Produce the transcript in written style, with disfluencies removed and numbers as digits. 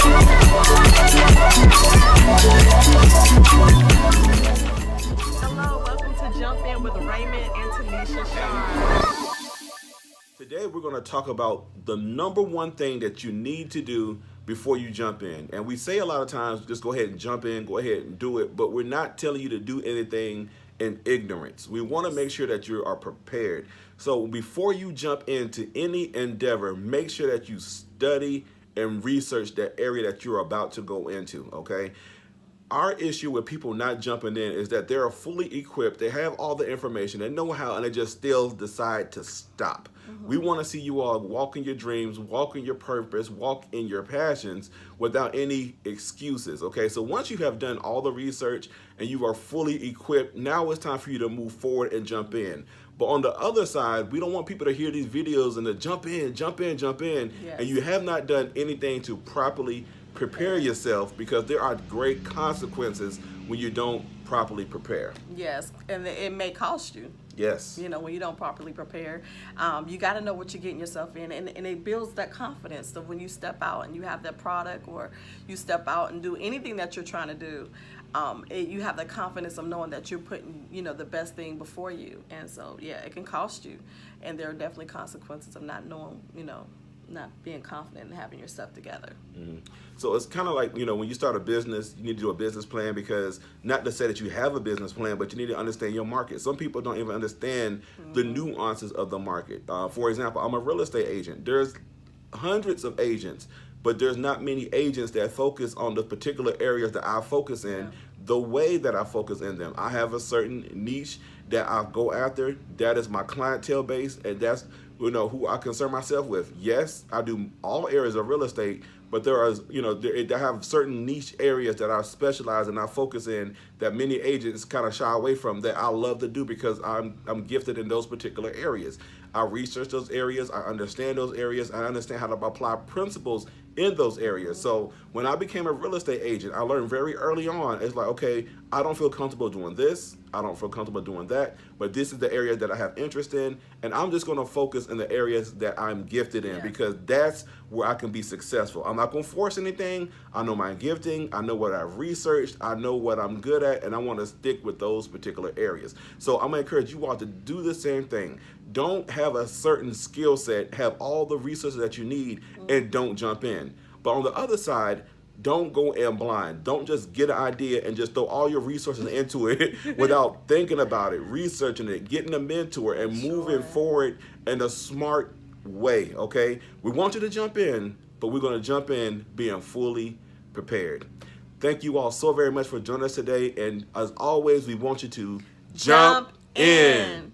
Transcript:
Hello, welcome to Jump In with Raymond and Tanesha Sharp. Today we're going to talk about the number one thing that you need to do before you jump in. And we say a lot of times, just go ahead and jump in, go ahead and do it, but we're not telling you to do anything in ignorance. We want to make sure that you are prepared. So before you jump into any endeavor, make sure that you study and research that area that you're about to go into, okay? Our issue with people not jumping in is that they're fully equipped, they have all the information, they know how, and they just still decide to stop. We want to see you all walk in your dreams, walk in your purpose, walk in your passions without any excuses, okay? So once you have done all the research and you are fully equipped, now it's time for you to move forward and jump in. But on the other side, we don't want people to hear these videos and to jump in, jump in, jump in, Yes. and you have not done anything to properly prepare yourself, because there are great consequences when you don't properly prepare. Yes, and it may cost you. Yes. You know, when you don't properly prepare, you got to know what you're getting yourself in, and it builds that confidence. So when you step out and you have that product, or you step out and do anything that you're trying to do, you have the confidence of knowing that you're putting, the best thing before you. And so, yeah, it can cost you, and there are definitely consequences of not knowing, not being confident and having your stuff together. So it's kind of like, when you start a business, you need to do a business plan, because not to say that you have a business plan, but you need to understand your market. Some people don't even understand the nuances of the market. For example, I'm a real estate agent. There's hundreds of agents, but there's not many agents that focus on the particular areas that I focus in the way that I focus in them. I have a certain niche that I go after. That is my clientele base, and that's who I concern myself with. Yes, I do all areas of real estate, but there are, I have certain niche areas that I specialize and I focus in that many agents kind of shy away from, that I love to do because I'm gifted in those particular areas. I research those areas, I understand those areas, I understand how to apply principles in those areas. So when I became a real estate agent, I learned very early on, it's like, okay, I don't feel comfortable doing this, I don't feel comfortable doing that, but this is the area that I have interest in, and I'm just going to focus in the areas that I'm gifted in, because that's where I can be successful. I'm not going to force anything. I know my gifting, I know what I've researched, I know what I'm good at, and I want to stick with those particular areas. So I'm going to encourage you all to do the same thing. Don't have a certain skill set, have all the resources that you need, and don't jump in. But on the other side, don't go in blind. Don't just get an idea and just throw all your resources into it without thinking about it, researching it, getting a mentor, and moving forward in a smart way, okay? We want you to jump in, but we're going to jump in being fully prepared. Thank you all so very much for joining us today, and as always, we want you to jump in.